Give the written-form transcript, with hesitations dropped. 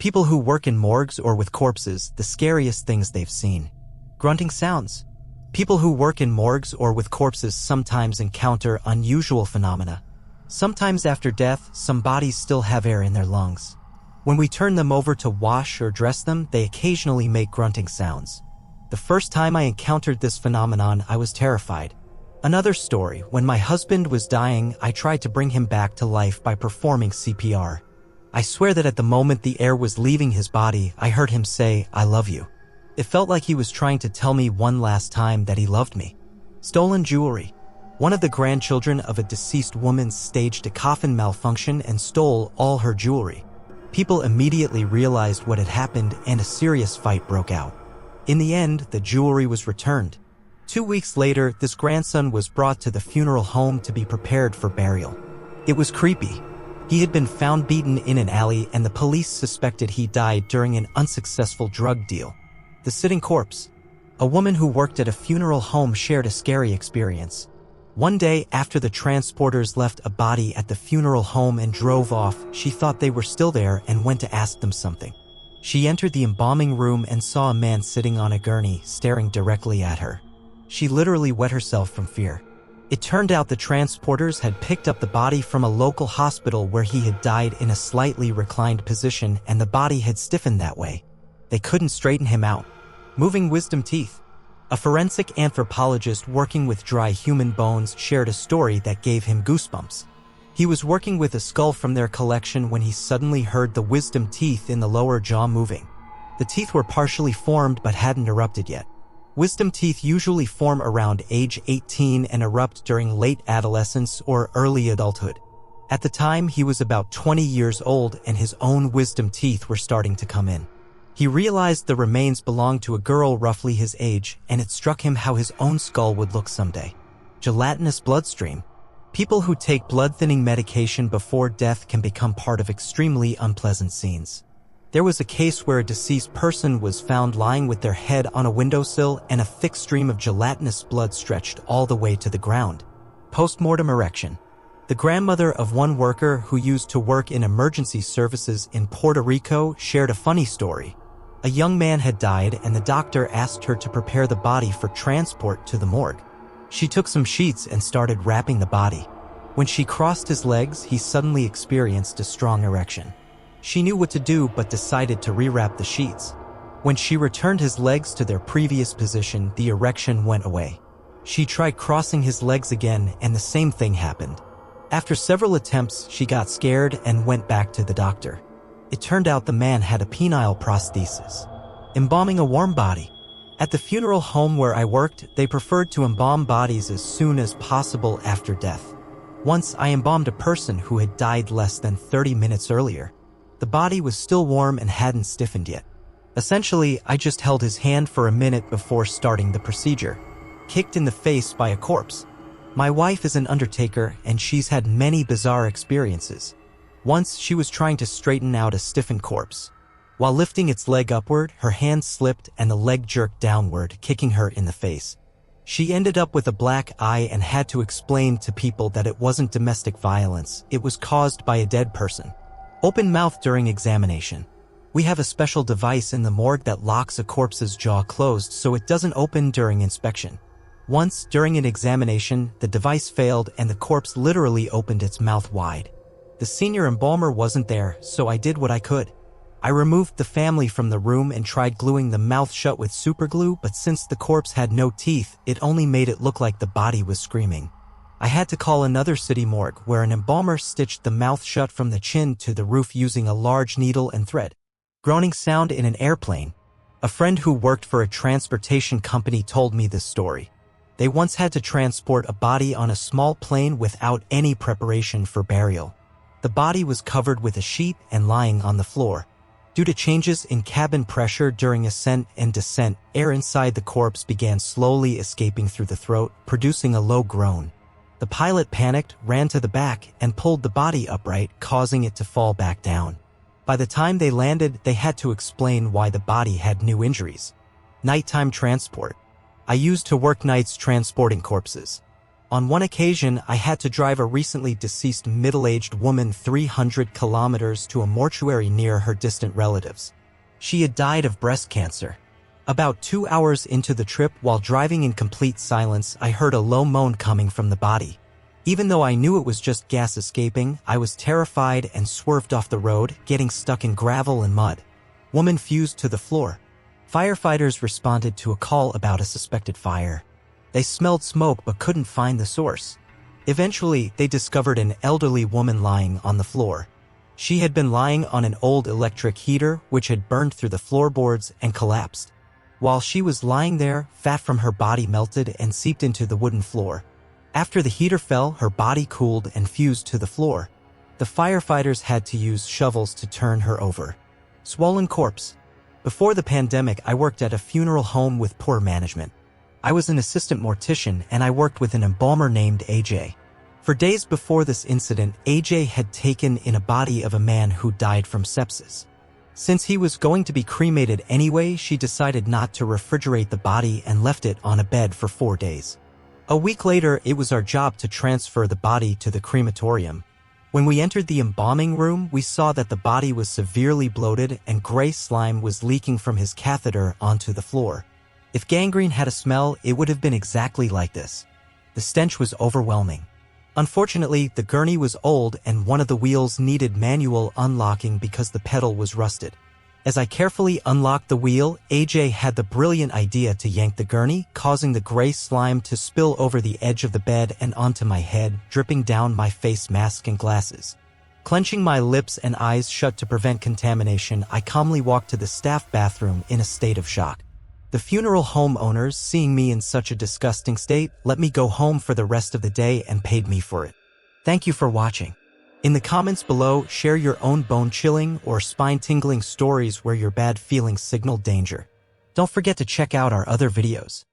People who work in morgues or with corpses, the scariest things they've seen. Grunting sounds. People who work in morgues or with corpses sometimes encounter unusual phenomena. Sometimes after death, some bodies still have air in their lungs. When we turn them over to wash or dress them, they occasionally make grunting sounds. The first time I encountered this phenomenon, I was terrified. Another story, when my husband was dying, I tried to bring him back to life by performing CPR. I swear that at the moment the air was leaving his body, I heard him say, "I love you." It felt like he was trying to tell me one last time that he loved me. Stolen jewelry. One of the grandchildren of a deceased woman staged a coffin malfunction and stole all her jewelry. People immediately realized what had happened and a serious fight broke out. In the end, the jewelry was returned. 2 weeks later, this grandson was brought to the funeral home to be prepared for burial. It was creepy. He had been found beaten in an alley and the police suspected he died during an unsuccessful drug deal. The sitting corpse. A woman who worked at a funeral home shared a scary experience. One day, after the transporters left a body at the funeral home and drove off, she thought they were still there and went to ask them something. She entered the embalming room and saw a man sitting on a gurney, staring directly at her. She literally wet herself from fear. It turned out the transporters had picked up the body from a local hospital where he had died in a slightly reclined position and the body had stiffened that way. They couldn't straighten him out. Moving wisdom teeth. A forensic anthropologist working with dry human bones shared a story that gave him goosebumps. He was working with a skull from their collection when he suddenly heard the wisdom teeth in the lower jaw moving. The teeth were partially formed but hadn't erupted yet. Wisdom teeth usually form around age 18 and erupt during late adolescence or early adulthood. At the time, he was about 20 years old and his own wisdom teeth were starting to come in. He realized the remains belonged to a girl roughly his age, and it struck him how his own skull would look someday. Gelatinous bloodstream. People who take blood-thinning medication before death can become part of extremely unpleasant scenes. There was a case where a deceased person was found lying with their head on a windowsill and a thick stream of gelatinous blood stretched all the way to the ground. Post-mortem erection. The grandmother of one worker who used to work in emergency services in Puerto Rico shared a funny story. A young man had died and the doctor asked her to prepare the body for transport to the morgue. She took some sheets and started wrapping the body. When she crossed his legs, he suddenly experienced a strong erection. She knew what to do but decided to rewrap the sheets. When she returned his legs to their previous position, the erection went away. She tried crossing his legs again and the same thing happened. After several attempts, she got scared and went back to the doctor. It turned out the man had a penile prosthesis. Embalming a warm body. At the funeral home where I worked, they preferred to embalm bodies as soon as possible after death. Once I embalmed a person who had died less than 30 minutes earlier. The body was still warm and hadn't stiffened yet. Essentially, I just held his hand for a minute before starting the procedure. Kicked in the face by a corpse. My wife is an undertaker and she's had many bizarre experiences. Once, she was trying to straighten out a stiffened corpse. While lifting its leg upward, her hand slipped and the leg jerked downward, kicking her in the face. She ended up with a black eye and had to explain to people that it wasn't domestic violence, it was caused by a dead person. Open mouth during examination. We have a special device in the morgue that locks a corpse's jaw closed so it doesn't open during inspection. Once, during an examination, the device failed and the corpse literally opened its mouth wide. The senior embalmer wasn't there, so I did what I could. I removed the family from the room and tried gluing the mouth shut with superglue, but since the corpse had no teeth, it only made it look like the body was screaming. I had to call another city morgue where an embalmer stitched the mouth shut from the chin to the roof using a large needle and thread. Groaning sound in an airplane. A friend who worked for a transportation company told me this story. They once had to transport a body on a small plane without any preparation for burial. The body was covered with a sheet and lying on the floor. Due to changes in cabin pressure during ascent and descent, air inside the corpse began slowly escaping through the throat, producing a low groan. The pilot panicked, ran to the back, and pulled the body upright, causing it to fall back down. By the time they landed, they had to explain why the body had new injuries. Nighttime transport. I used to work nights transporting corpses. On one occasion, I had to drive a recently deceased middle-aged woman 300 kilometers to a mortuary near her distant relatives. She had died of breast cancer. About 2 hours into the trip, while driving in complete silence, I heard a low moan coming from the body. Even though I knew it was just gas escaping, I was terrified and swerved off the road, getting stuck in gravel and mud. Woman fused to the floor. Firefighters responded to a call about a suspected fire. They smelled smoke but couldn't find the source. Eventually, they discovered an elderly woman lying on the floor. She had been lying on an old electric heater which had burned through the floorboards and collapsed. While she was lying there, fat from her body melted and seeped into the wooden floor. After the heater fell, her body cooled and fused to the floor. The firefighters had to use shovels to turn her over. Swollen corpse. Before the pandemic, I worked at a funeral home with poor management. I was an assistant mortician and I worked with an embalmer named AJ. For days before this incident, AJ had taken in a body of a man who died from sepsis. Since he was going to be cremated anyway, she decided not to refrigerate the body and left it on a bed for 4 days. A week later, it was our job to transfer the body to the crematorium. When we entered the embalming room, we saw that the body was severely bloated and gray slime was leaking from his catheter onto the floor. If gangrene had a smell, it would have been exactly like this. The stench was overwhelming. Unfortunately, the gurney was old and one of the wheels needed manual unlocking because the pedal was rusted. As I carefully unlocked the wheel, AJ had the brilliant idea to yank the gurney, causing the gray slime to spill over the edge of the bed and onto my head, dripping down my face mask and glasses. Clenching my lips and eyes shut to prevent contamination, I calmly walked to the staff bathroom in a state of shock. The funeral home owners, seeing me in such a disgusting state, let me go home for the rest of the day and paid me for it. Thank you for watching. In the comments below, share your own bone-chilling or spine-tingling stories where your bad feelings signal danger. Don't forget to check out our other videos.